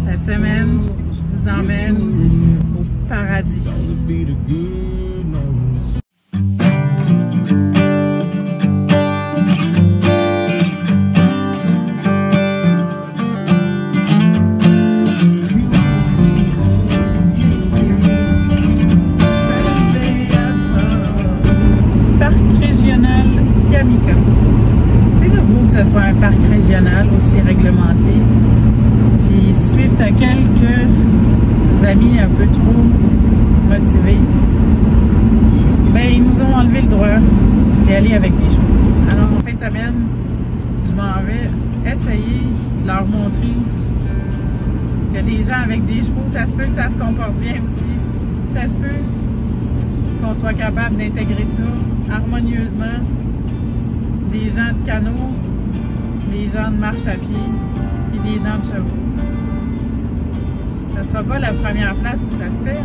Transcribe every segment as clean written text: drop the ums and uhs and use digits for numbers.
Cette semaine, je vous emmène au paradis. Que ce soit un parc régional aussi réglementé. Puis suite à quelques amis un peu trop motivés, ben ils nous ont enlevé le droit d'y aller avec des chevaux. Alors en fin de semaine, je m'en vais essayer de leur montrer que des gens avec des chevaux, ça se peut que ça se comporte bien aussi. Ça se peut qu'on soit capable d'intégrer ça harmonieusement. Des gens de canot, des gens de marche à pied, puis des gens de chevaux. Ça ne sera pas la première place où ça se fait.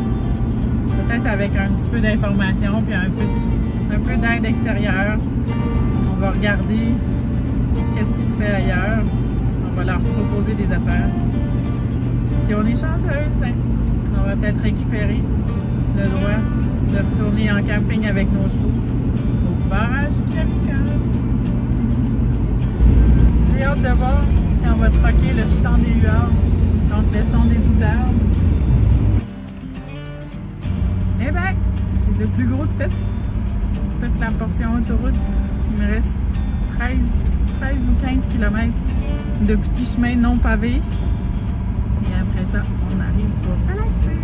Peut-être avec un petit peu d'information, puis un peu d'aide extérieure. On va regarder qu'est-ce qui se fait ailleurs. On va leur proposer des affaires. Si on est chanceuse, ben, on va peut-être récupérer le droit de retourner en camping avec nos chevaux au barrage Camica. J'ai hâte de voir si on va troquer le chant des huards contre le son des outardes. Eh bien, c'est le plus gros de fait. Toute la portion autoroute. Il me reste 13 ou 15 km de petits chemins non pavés. Et après ça, on arrive pour relaxer.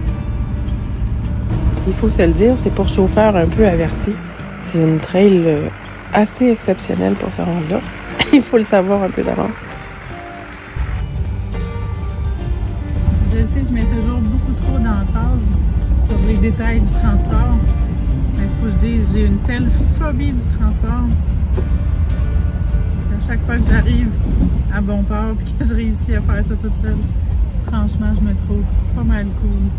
Il faut se le dire, c'est pour chauffeurs un peu avertis. C'est une trail assez exceptionnelle pour se rendre là. Il faut le savoir un peu d'avance. Je sais que je mets toujours beaucoup trop d'emphase sur les détails du transport. Mais il faut que je dise, j'ai une telle phobie du transport. À chaque fois que j'arrive à bon port et que je réussis à faire ça toute seule, franchement, je me trouve pas mal cool.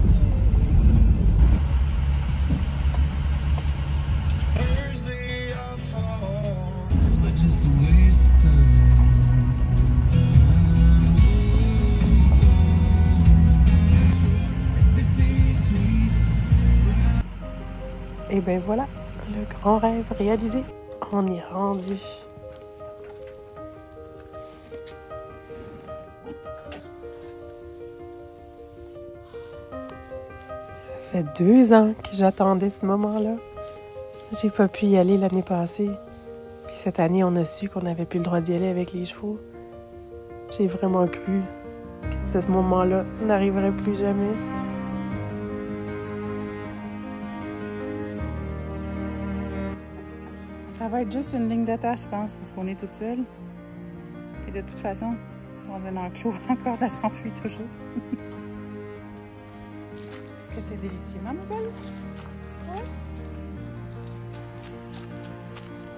Et ben voilà, le grand rêve réalisé. On est rendu. Ça fait 2 ans que j'attendais ce moment-là. J'ai pas pu y aller l'année passée. Puis cette année, on a su qu'on n'avait plus le droit d'y aller avec les chevaux. J'ai vraiment cru que ce moment-là n'arriverait plus jamais. Ça va être juste une ligne d'attache, je pense, parce qu'on est toute seule. Et de toute façon, dans un enclos, encore, elle s'enfuit toujours. Est-ce que c'est délicieux, mademoiselle? Ouais.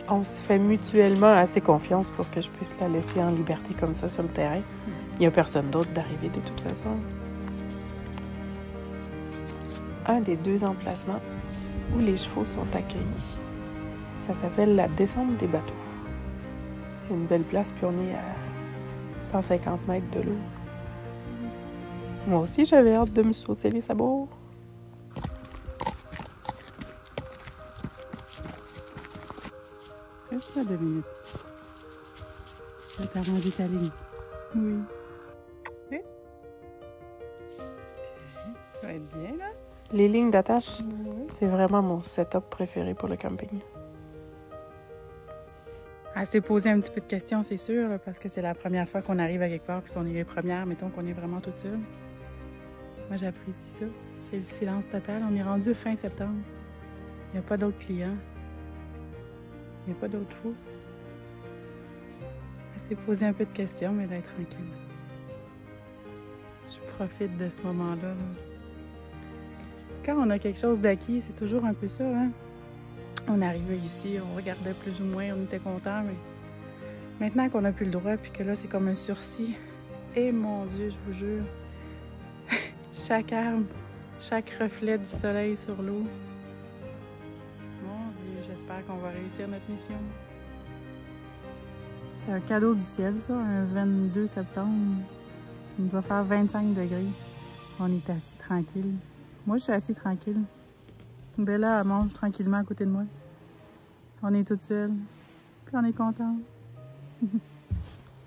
On se fait mutuellement assez confiance pour que je puisse la laisser en liberté comme ça sur le terrain. Il n'y a personne d'autre d'arriver de toute façon. Un des 2 emplacements où les chevaux sont accueillis. Ça s'appelle la descente des bateaux. C'est une belle place, puis on est à 150 mètres de l'eau. Moi aussi, j'avais hâte de me sauter les sabots. Reste là 2 minutes. Tu vas t'arranger ta ligne. Oui. Oui. Ça va être bien, là. Les lignes d'attache, c'est vraiment mon setup préféré pour le camping. Elle s'est posé un petit peu de questions, c'est sûr, là, parce que c'est la première fois qu'on arrive à quelque part puis qu'on est les premières, mettons qu'on est vraiment toute seule. Moi, j'apprécie ça. C'est le silence total. On est rendu fin septembre. Il n'y a pas d'autres clients. Il n'y a pas d'autres chevaux. Elle s'est posé un peu de questions, mais d'être tranquille. Je profite de ce moment-là. Quand on a quelque chose d'acquis, c'est toujours un peu ça, hein? On arrivait ici, on regardait plus ou moins, on était contents, mais maintenant qu'on n'a plus le droit, puis que là, c'est comme un sursis. Et mon Dieu, je vous jure, chaque arbre, chaque reflet du soleil sur l'eau. Mon Dieu, j'espère qu'on va réussir notre mission. C'est un cadeau du ciel, ça, un 22 septembre. Il doit faire 25 degrés. On est assis tranquille. Moi, je suis assis tranquille. Bella, elle mange tranquillement à côté de moi. On est toutes seules. Puis on est contents.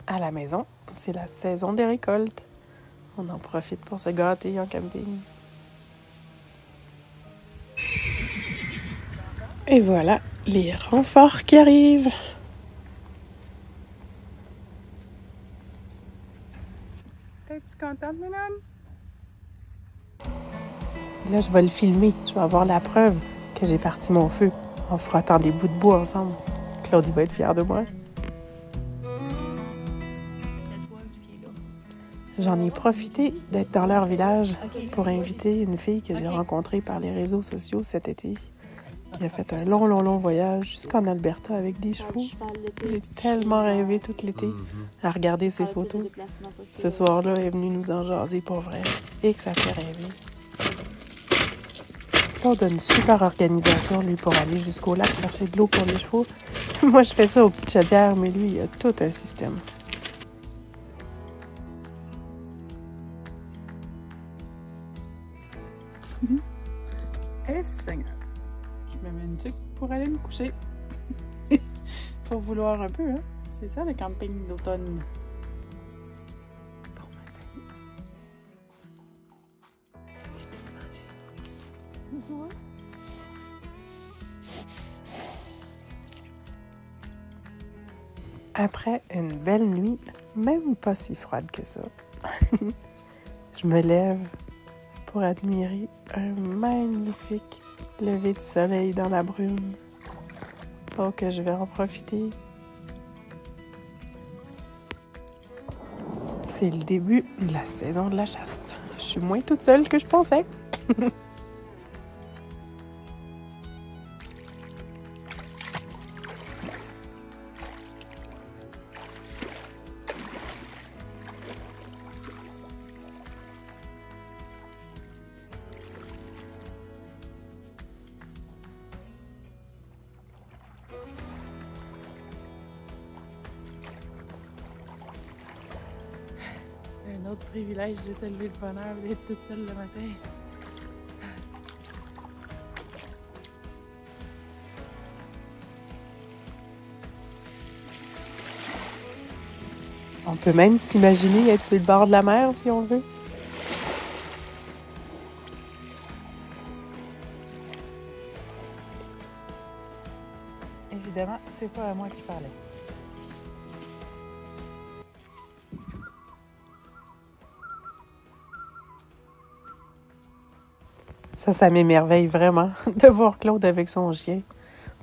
À la maison, c'est la saison des récoltes. On en profite pour se gâter en camping. Et voilà, les renforts qui arrivent. Es-tu contente, Mélan? Là, je vais le filmer. Je vais avoir la preuve que j'ai parti mon feu en frottant des bouts de bois ensemble. Claude, il va être fier de moi. J'en ai profité d'être dans leur village pour inviter une fille que j'ai rencontrée par les réseaux sociaux cet été, qui a fait un long voyage jusqu'en Alberta avec des chevaux. J'ai tellement rêvé tout l'été à regarder ses photos. Ce soir-là, elle est venue nous en jaser pour vrai et que ça fait rêver. Claude a une super organisation, lui, pour aller jusqu'au lac chercher de l'eau pour les chevaux. Moi, je fais ça aux petites chaudières, mais lui, il a tout un système. Eh Seigneur, je me mets une tuque pour aller me coucher. Faut vouloir un peu, hein? C'est ça le camping d'automne. Bon matin. Après une belle nuit, même pas si froide que ça, je me lève pour admirer un magnifique lever de soleil dans la brume. Oh, que je vais en profiter. C'est le début de la saison de la chasse. Je suis moins toute seule que je pensais. Un autre privilège de se lever de bonne heure d'être toute seule le matin. On peut même s'imaginer être sur le bord de la mer si on veut. Évidemment, c'est pas à moi qui parlais. Ça m'émerveille vraiment de voir Claude avec son chien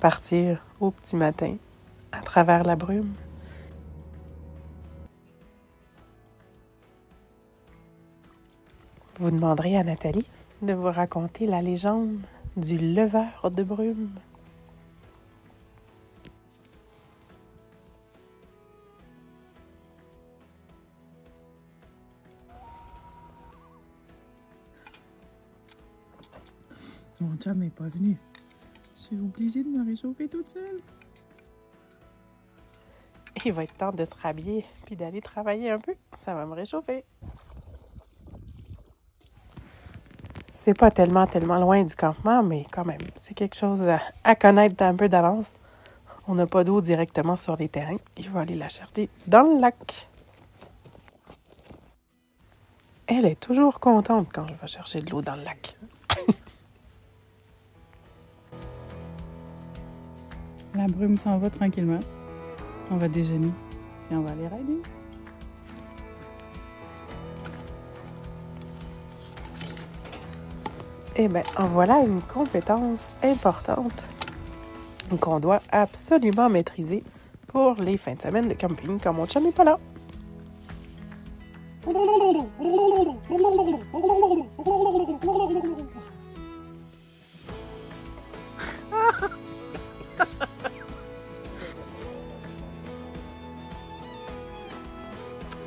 partir au petit matin à travers la brume. Vous demanderez à Nathalie de vous raconter la légende du leveur de brume. Mon chum n'est pas venu. Je suis obligée de me réchauffer toute seule. Il va être temps de se rhabiller puis d'aller travailler un peu. Ça va me réchauffer. C'est pas tellement loin du campement, mais quand même, c'est quelque chose à connaître un peu d'avance. On n'a pas d'eau directement sur les terrains. Il va aller la chercher dans le lac. Elle est toujours contente quand je vais chercher de l'eau dans le lac. La brume s'en va tranquillement. On va déjeuner et on va aller rider. Eh bien, en voilà une compétence importante qu'on doit absolument maîtriser pour les fins de semaine de camping quand mon chum n'est pas là.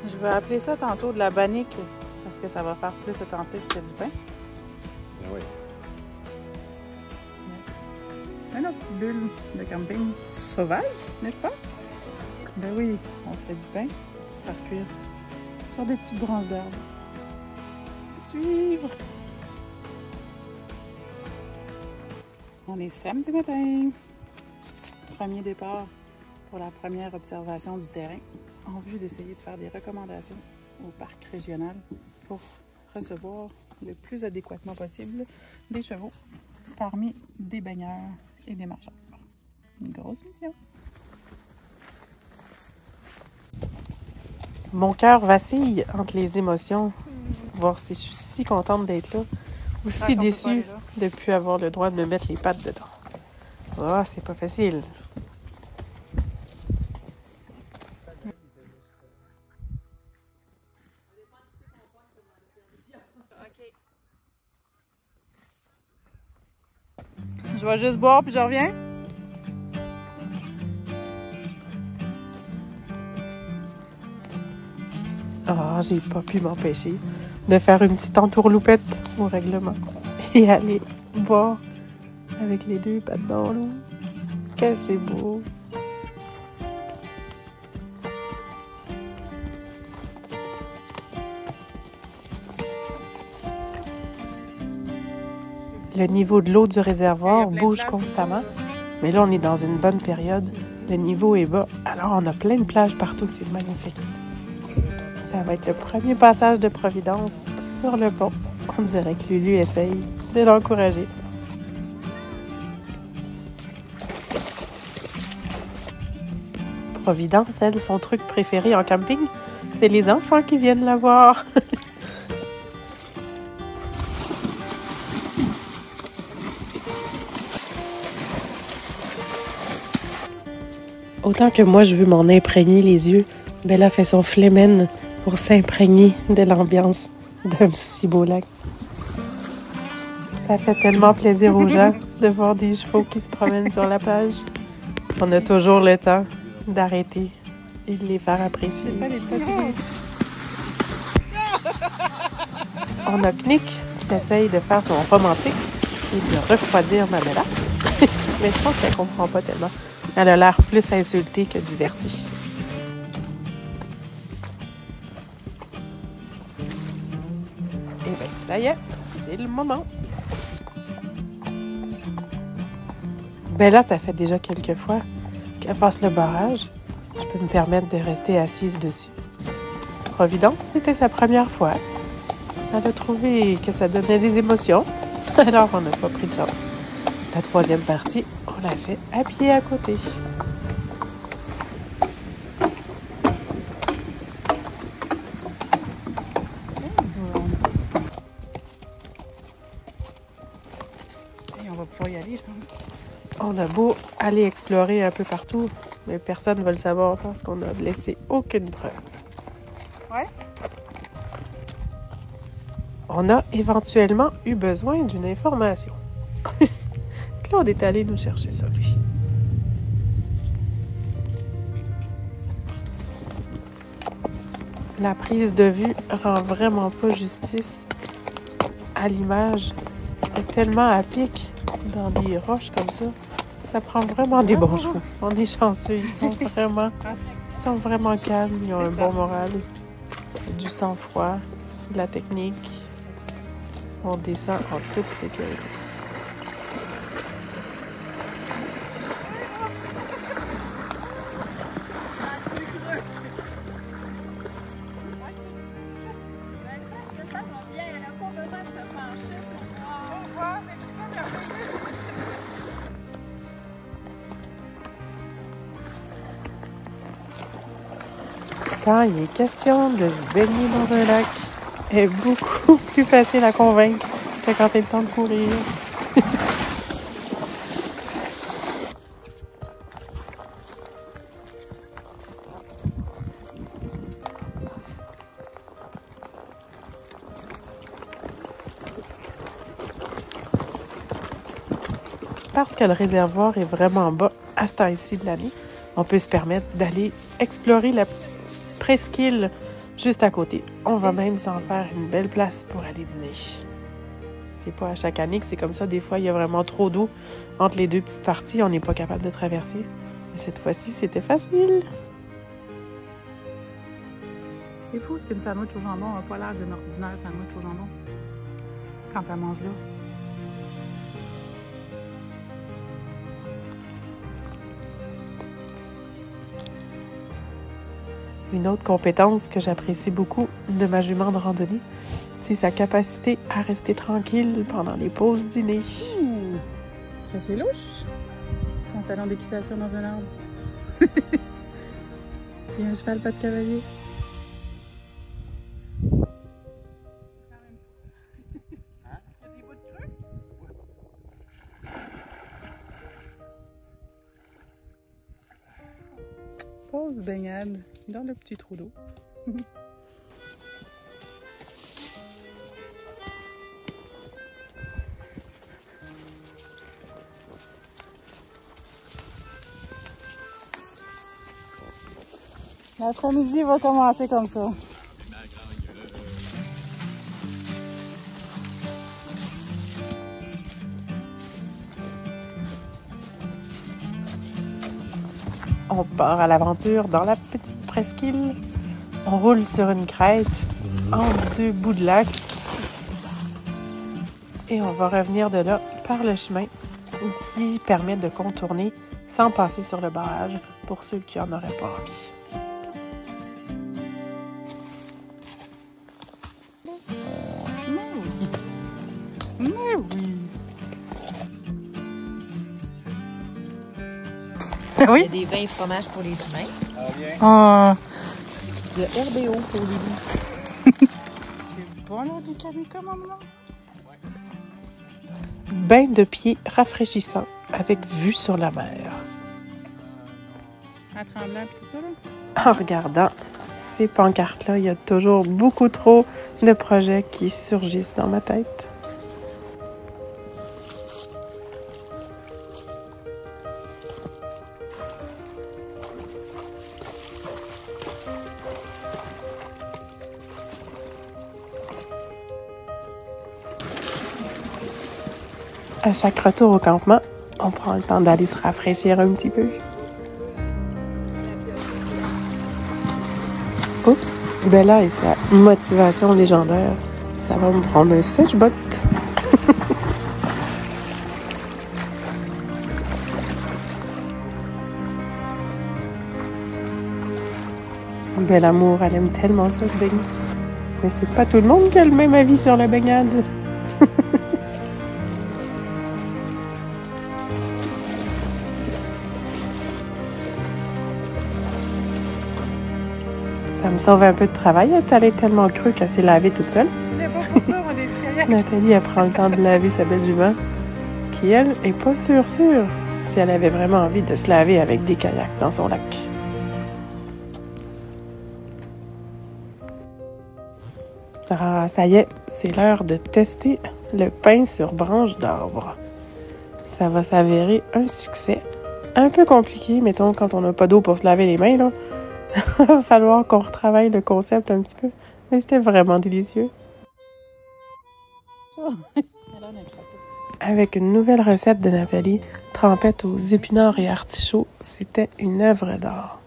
Je vais appeler ça tantôt de la bannique parce que ça va faire plus authentique que du pain. Ah oui. Une autre petite bulle de camping sauvage, n'est-ce pas? Ben oui, on se fait du pain, faire cuire sur des petites branches d'herbe. Suivre. On est samedi matin. Premier départ pour la première observation du terrain en vue d'essayer de faire des recommandations au parc régional pour recevoir le plus adéquatement possible des chevaux parmi des baigneurs et des marcheurs. Une grosse mission. Mon cœur vacille entre les émotions, voir si je suis si contente d'être là ou si déçue de ne plus avoir le droit de me mettre les pattes dedans. Oh, c'est pas facile. Je vais juste boire puis je reviens. Oh, j'ai pas pu m'empêcher de faire une petite entourloupette au règlement et aller boire avec les deux pattes dans l'eau. Que c'est beau! Le niveau de l'eau du réservoir bouge constamment, mais là, on est dans une bonne période. Le niveau est bas, alors on a plein de plages partout, c'est magnifique. Ça va être le premier passage de Providence sur le pont. On dirait que Lulu essaye de l'encourager. Providence, elle, son truc préféré en camping, c'est les enfants qui viennent la voir. Autant que moi, je veux m'en imprégner les yeux, Bella fait son flémène pour s'imprégner de l'ambiance d'un si beau lac. Ça fait tellement plaisir aux gens de voir des chevaux qui se promènent sur la plage. On a toujours le temps d'arrêter et de les faire apprécier. On a Knick qui essaye de faire son romantique et de refroidir ma Bella. Mais je pense qu'elle comprend pas tellement. Elle a l'air plus insultée que divertie. Et bien, ça y est, c'est le moment. Ben là, ça fait déjà quelques fois qu'elle passe le barrage. Je peux me permettre de rester assise dessus. Providence, c'était sa première fois. Elle a trouvé que ça donnait des émotions. Alors, on n'a pas pris de chance. La troisième partie, on l'a fait à pied à côté. Et on va pouvoir y aller, je pense. On a beau aller explorer un peu partout, mais personne ne va le savoir parce qu'on n'a laissé aucune preuve. Ouais. On a éventuellement eu besoin d'une information. Claude est allé nous chercher ça, lui. La prise de vue rend vraiment pas justice à l'image. C'était tellement à pic dans des roches comme ça. Ça prend vraiment des bons chevaux. On est chanceux. Ils sont vraiment calmes. Ils ont un bon moral, du sang-froid, de la technique. On descend en toute sécurité. Quand il est question de se baigner dans un lac, est beaucoup plus facile à convaincre que quand c'est le temps de courir. Parce que le réservoir est vraiment bas à ce temps-ci de l'année, on peut se permettre d'aller explorer la petite presqu'île juste à côté. On va même s'en faire une belle place pour aller dîner. C'est pas à chaque année que c'est comme ça. Des fois, il y a vraiment trop d'eau entre les deux petites parties. On n'est pas capable de traverser. Mais cette fois-ci, c'était facile. C'est fou ce qu'une sandwich au jambon n'a pas l'air d'une ordinaire sandwich au jambon quand elle mange là. Une autre compétence que j'apprécie beaucoup de ma jument de randonnée, c'est sa capacité à rester tranquille pendant les pauses dîner. Ça c'est louche. Pantalon d'équitation dans un arbre. Et un cheval pas de cavalier. Pause baignade dans le petit trou d'eau. L'après-midi va commencer comme ça. On part à l'aventure dans la petite presqu'île. On roule sur une crête entre deux bouts de lac. Et on va revenir de là par le chemin qui permet de contourner sans passer sur le barrage pour ceux qui en auraient pas envie. Mais oui! Oui? Il y a des vins et fromages pour les humains. Ah! Il y a RBO pour les loups. C'est bon là, du canuca, maman? Bain de pied rafraîchissant avec vue sur la mer. À Tremblant et tout ça, là? En regardant ces pancartes-là, il y a toujours beaucoup trop de projets qui surgissent dans ma tête. À chaque retour au campement, on prend le temps d'aller se rafraîchir un petit peu. Oups, Bella et sa motivation légendaire. Ça va me prendre un sèche-bot. Bel amour, elle aime tellement ça, se baigner. Mais c'est pas tout le monde qui a le même avis sur la baignade. Ça me sauve un peu de travail. Elle est tellement crue qu'elle s'est lavée toute seule. C'est pas pour ça, on a des kayaks. Nathalie, elle prend le temps de laver sa belle jument, qui, elle, est pas sûre si elle avait vraiment envie de se laver avec des kayaks dans son lac. Ah, ça y est, c'est l'heure de tester le pain sur branche d'arbre. Ça va s'avérer un succès. Un peu compliqué, mettons, quand on n'a pas d'eau pour se laver les mains, là. Il va falloir qu'on retravaille le concept un petit peu. Mais c'était vraiment délicieux. Avec une nouvelle recette de Nathalie, trempette aux épinards et artichauts, c'était une œuvre d'art.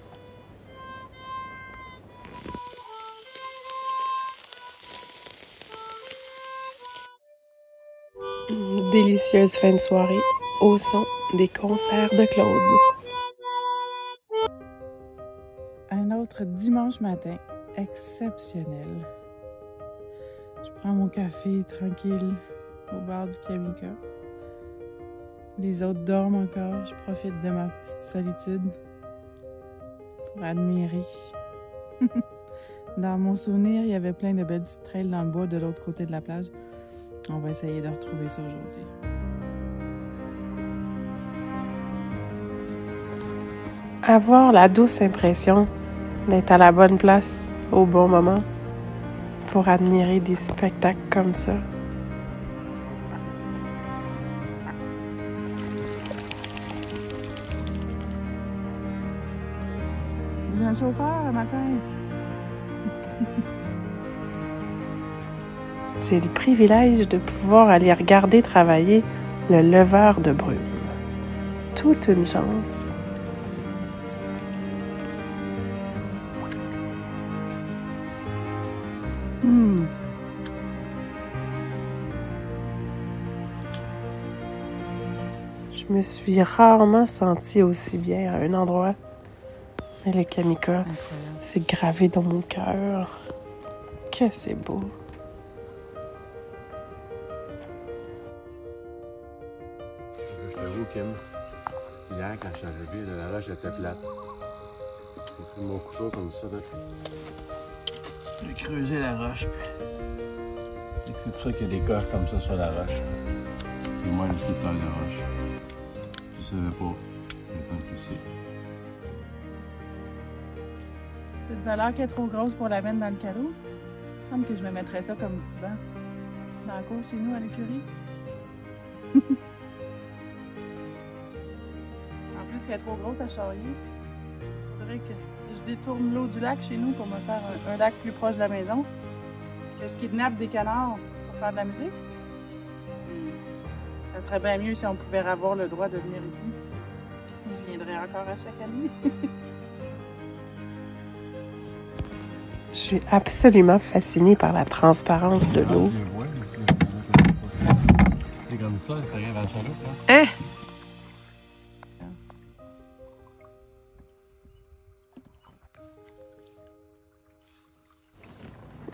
Une délicieuse fin de soirée au son des concerts de Claude. Un autre dimanche matin exceptionnel. Je prends mon café tranquille au bord du Kamika. Les autres dorment encore. Je profite de ma petite solitude pour admirer. Dans mon souvenir, il y avait plein de belles petites trails dans le bois de l'autre côté de la plage. On va essayer de retrouver ça aujourd'hui. Avoir la douce impression d'être à la bonne place au bon moment pour admirer des spectacles comme ça. J'ai un chauffeur le matin. J'ai le privilège de pouvoir aller regarder travailler le leveur de brume. Toute une chance. Je me suis rarement sentie aussi bien à un endroit. Et le Kamika, c'est gravé dans mon cœur. Que c'est beau. Je t'avoue, Kim, hier, quand je suis arrivé, la roche était plate. J'ai pris mon couteau comme ça, là. J'ai creusé la roche, puis... C'est pour ça qu'il y a des coches comme ça sur la roche. C'est moi le sculpteur de roche. Je savais pas. J'ai pas poussé. C'est une valeur qui est trop grosse pour la mettre dans le cadeau. Il me semble que je me mettrais ça comme petit banc. Dans la cour chez nous, à l'écurie. En plus, qu'elle est trop grosse à charrier. Il faudrait que je détourne l'eau du lac chez nous pour me faire un lac plus proche de la maison. Que je kidnappe des canards pour faire de la musique. Ça serait bien mieux si on pouvait avoir le droit de venir ici. Je viendrais encore à chaque année. Je suis absolument fascinée par la transparence de l'eau. C'est comme ça, t'arrives à la chaloupe, là. Eh!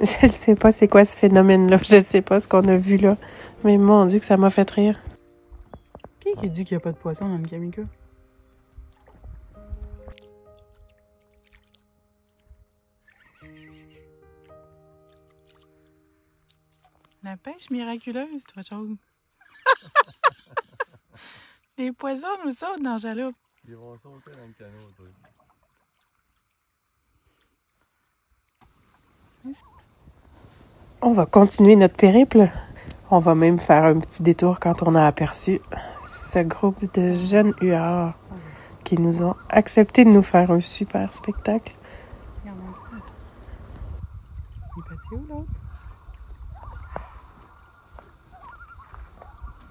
Je ne sais pas c'est quoi ce phénomène-là. Je ne sais pas ce qu'on a vu là. Mais mon Dieu que ça m'a fait rire. Qui dit qu'il n'y a pas de poisson dans le Kamika? La pêche miraculeuse, toi, chose. Les poissons nous sautent dans la chaloupe. Ils vont sauter dans le canot, toi. On va continuer notre périple. On va même faire un petit détour quand on a aperçu ce groupe de jeunes huards qui nous ont accepté de nous faire un super spectacle. Il y en a un. Il est parti où, l'autre?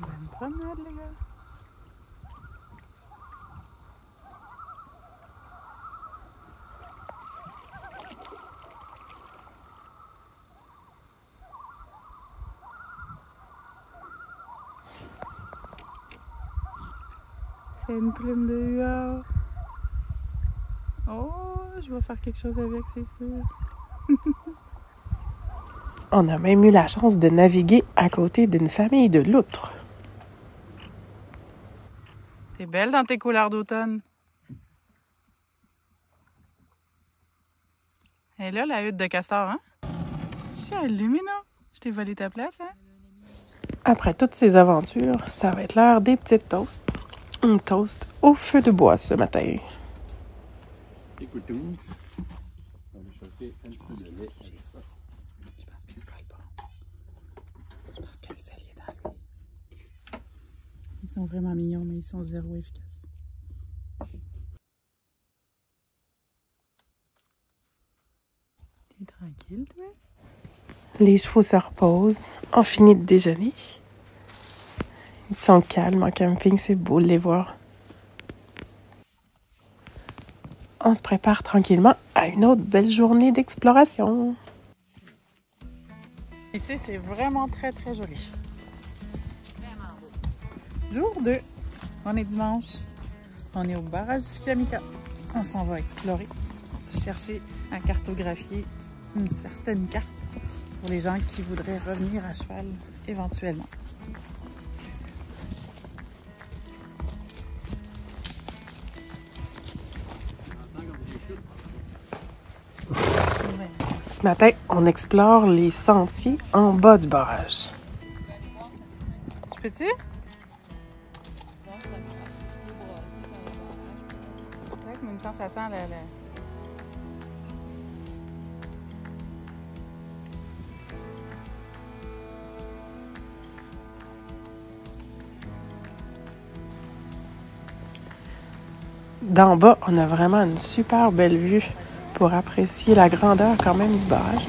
Bonne promenade, les gars. C'est une plume de huard. Oh, je vais faire quelque chose avec, c'est sûr. On a même eu la chance de naviguer à côté d'une famille de loutres. T'es belle dans tes couleurs d'automne. Et là, la hutte de castor, hein? Je suis allumée, non? Je t'ai volé ta place, hein? Après toutes ces aventures, ça va être l'heure des petites toasts. Un toast au feu de bois ce matin. Écoute, on va chauffer un peu de lait avec ça. Je pense que c'est pas bon. Je pense que le sel est dans lui. Ils sont vraiment mignons, mais ils sont zéro efficaces. T'es tranquille, toi? Les chevaux se reposent. On finit de déjeuner. Ils sont calmes en camping, c'est beau de les voir. On se prépare tranquillement à une autre belle journée d'exploration. Ici, c'est vraiment très, très joli. Jour 2. On est dimanche. On est au barrage du Kamika. On s'en va explorer. Se chercher à cartographier une certaine carte pour les gens qui voudraient revenir à cheval éventuellement. Ce matin, on explore les sentiers en bas du barrage. Tu peux-tu? En même temps, ça sent la... D'en bas, on a vraiment une super belle vue pour apprécier la grandeur quand même du barrage.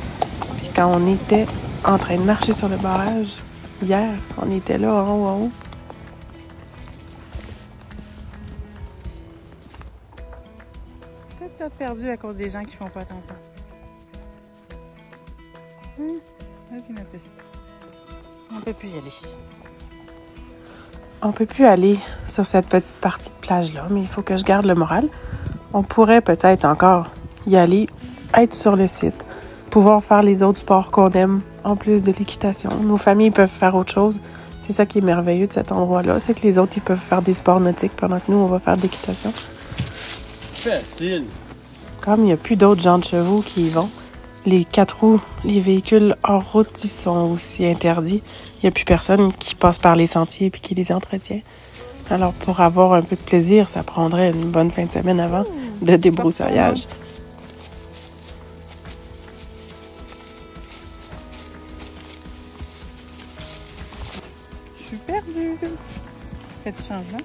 Puis quand on était en train de marcher sur le barrage, hier, on était là en haut, en haut. Tout ça perdu à cause des gens qui font pas attention. Vas-y, ma petite. On peut plus y aller. On peut plus aller sur cette petite partie de plage-là, mais il faut que je garde le moral. On pourrait peut-être encore y aller, être sur le site, pouvoir faire les autres sports qu'on aime, en plus de l'équitation. Nos familles peuvent faire autre chose. C'est ça qui est merveilleux de cet endroit-là, c'est que les autres, ils peuvent faire des sports nautiques pendant que nous, on va faire de l'équitation. Facile! Comme il n'y a plus d'autres gens de chevaux qui y vont, les 4 roues, les véhicules hors route, ils sont aussi interdits. Il n'y a plus personne qui passe par les sentiers et qui les entretient. Alors, pour avoir un peu de plaisir, ça prendrait une bonne fin de semaine avant de débroussaillage. Je suis perdue. Faites du changement.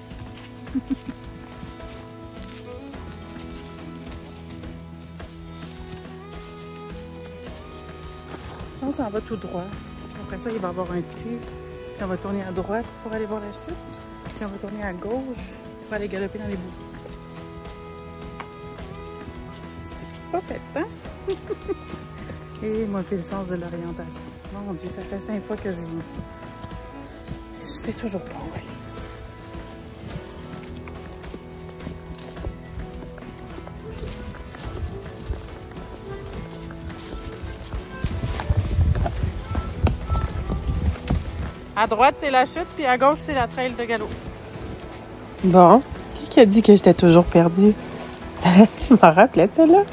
On s'en va tout droit. Après ça, il va y avoir un cul. Puis on va tourner à droite pour aller voir la chute. Puis on va tourner à gauche pour aller galoper dans les boues. C'est pas fait, hein? Et moi, j'ai le sens de l'orientation. Mon Dieu, ça fait 5 fois que je viens ici. Je sais toujours pas où aller. À droite, c'est la chute, puis à gauche, c'est la trail de galop. Bon, qui a dit que j'étais toujours perdue? Je m'en rappelais de celle-là.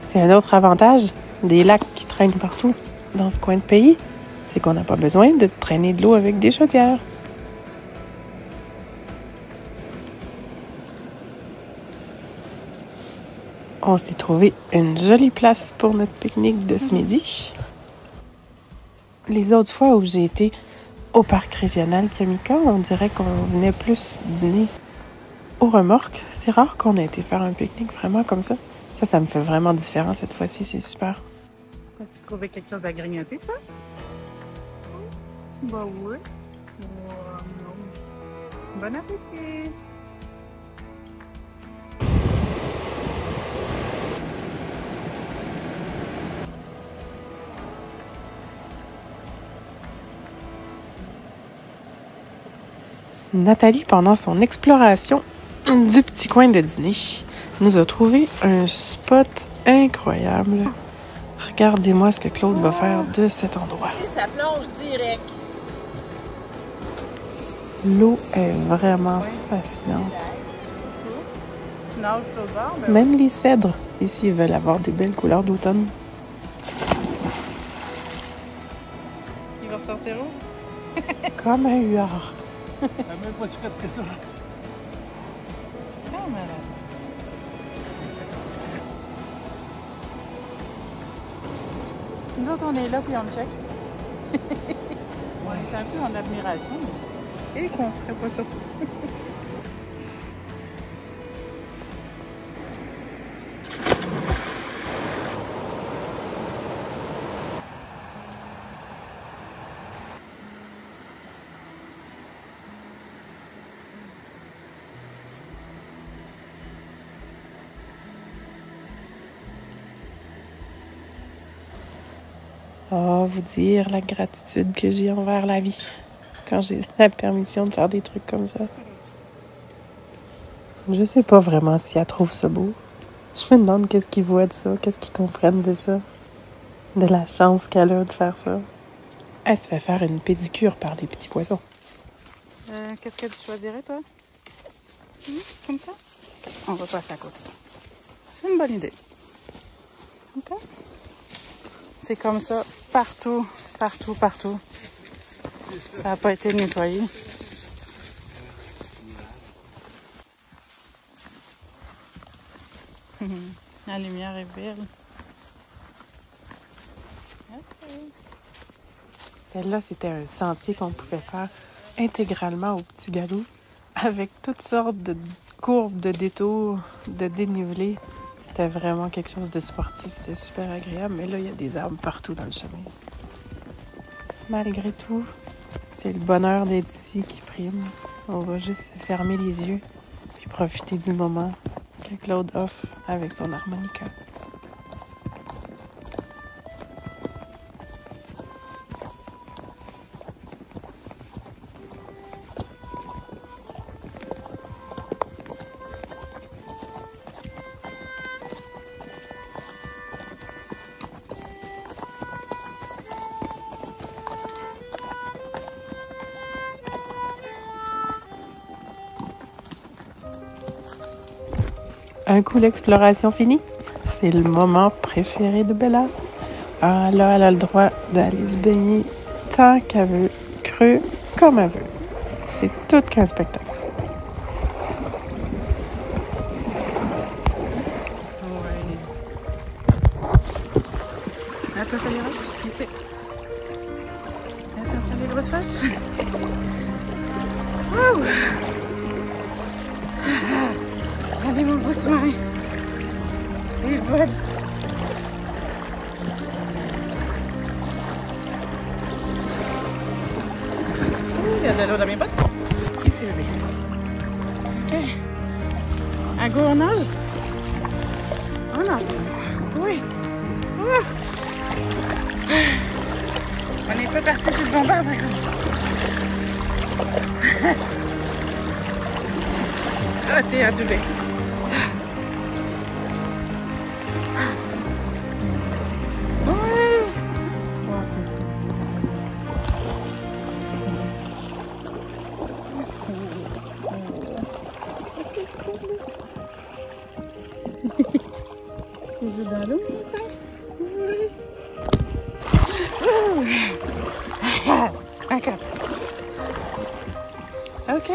C'est un autre avantage des lacs qui traînent partout dans ce coin de pays, c'est qu'on n'a pas besoin de traîner de l'eau avec des chaudières. On s'est trouvé une jolie place pour notre pique-nique de ce midi. Les autres fois où j'ai été au parc régional Kamika, on dirait qu'on venait plus dîner aux remorques. C'est rare qu'on ait été faire un pique-nique vraiment comme ça. Ça me fait vraiment différent cette fois-ci, c'est super. Tu trouvais quelque chose à grignoter, toi? Bah oui. Bon appétit! Nathalie, pendant son exploration du petit coin de dîner, nous a trouvé un spot incroyable. Regardez-moi ce que Claude va faire de cet endroit. Ici, ça plonge direct. L'eau est vraiment fascinante. Tu nages sur le bord? Ben Même les cèdres, ici, veulent avoir des belles couleurs d'automne. il va ressortir où? Comme un huard. Même pas si fait que ça. C'est quand malade. Nous autres, on est là, puis on le check. On est un peu en admiration. Et qu'on ferait pas ça. Oh, vous dire la gratitude que j'ai envers la vie quand j'ai la permission de faire des trucs comme ça. Je sais pas vraiment si elle trouve ça beau. Je me demande qu'est-ce qu'ils voient de ça, qu'est-ce qu'ils comprennent de ça, de la chance qu'elle a de faire ça. Elle se fait faire une pédicure par les petits poissons. Qu'est-ce que tu choisirais, toi? Comme ça? On va passer à côté. C'est une bonne idée. OK? C'est comme ça partout, partout, partout. Ça n'a pas été nettoyé. La lumière est belle. Merci. Celle-là, c'était un sentier qu'on pouvait faire intégralement au Petit Galop, avec toutes sortes de courbes, de détours, de dénivelés. C'était vraiment quelque chose de sportif, c'était super agréable, mais là, il y a des arbres partout dans le chemin. Malgré tout, c'est le bonheur d'être ici qui prime. On va juste fermer les yeux puis profiter du moment que Claude offre avec son harmonica. Un coup l'exploration finie, c'est le moment préféré de Bella. Ah là, elle a le droit d'aller se baigner tant qu'elle veut, creux comme elle veut. C'est tout qu'un spectacle. Attention les roches, ici. Attention les grosses roches. Wow. Allez mon beau sous-marin. Il est bonne. Il y a de l'eau dans mes bottes. Ici bébé. Ok. À go on nage? On nage. Oui. On n'est pas parti sur le bon bord, par contre. Ah, t'es à bébé. C'est juste dans l'eau, oui. Encore. Ok.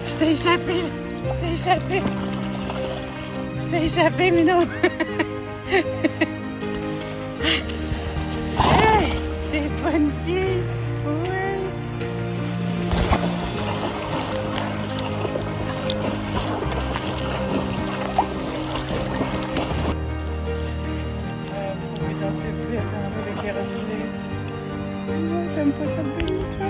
Je t'ai échappé. Je t'ai échappé. Je t'ai échappé, Minou. Hey, t'es bonne fille. Oui. Vous pouvez danser plus, attendre avec les reflets. Oh, t'aimes pas ça de baigner, toi?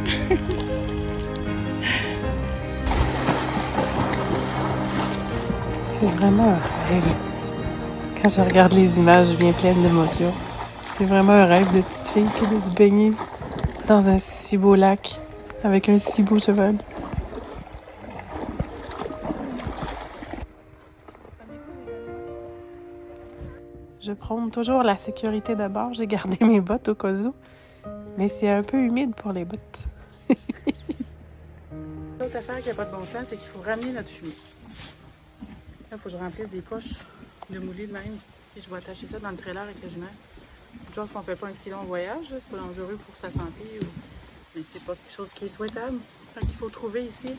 C'est vraiment un rêve. Quand je regarde les images, je viens pleine d'émotions. C'est vraiment un rêve de petite fille que de se baigner dans un si beau lac avec un si beau cheval. Je prône toujours la sécurité d'abord. J'ai gardé mes bottes au cas où, mais c'est un peu humide pour les bottes. L'autre affaire qui n'a pas de bon sens, c'est qu'il faut ramener notre fumée. Là, il faut que je remplisse des poches de moulées de même. Puis je vais attacher ça dans le trailer avec le jumelle. Genre qu'on ne fait pas un si long voyage, c'est pas dangereux pour sa santé, mais c'est pas quelque chose qui est souhaitable. Donc il faut trouver ici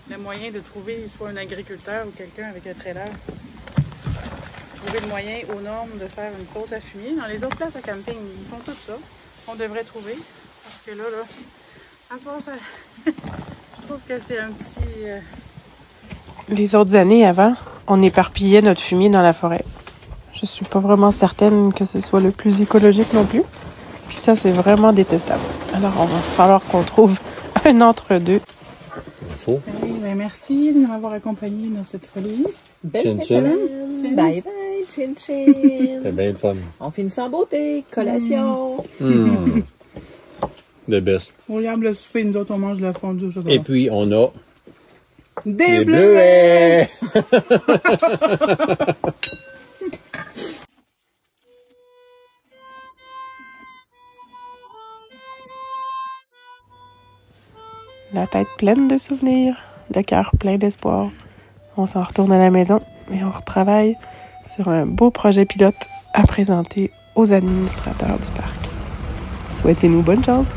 le moyen de trouver soit un agriculteur ou quelqu'un avec un trailer. Trouver le moyen aux normes de faire une fosse à fumier. Dans les autres places à camping, ils font tout ça. On devrait trouver. Parce que là, à ce moment, ça... je trouve que c'est un petit... Les autres années avant, on éparpillait notre fumier dans la forêt. Je suis pas vraiment certaine que ce soit le plus écologique non plus. Puis ça, c'est vraiment détestable. Alors, on va falloir qu'on trouve un entre-deux. Faut. Ben, merci de m'avoir accompagné dans cette folie. Belle Chin, semaine. Bye bye, chin chin. C'était bien le fun. On finit sans beauté. Collation. The best. On regarde le souper, nous autres, on mange la fondue au chocolat. Et puis, on a des bleuets! La tête pleine de souvenirs, le cœur plein d'espoir. On s'en retourne à la maison et on retravaille sur un beau projet pilote à présenter aux administrateurs du parc. Souhaitez-nous bonne chance!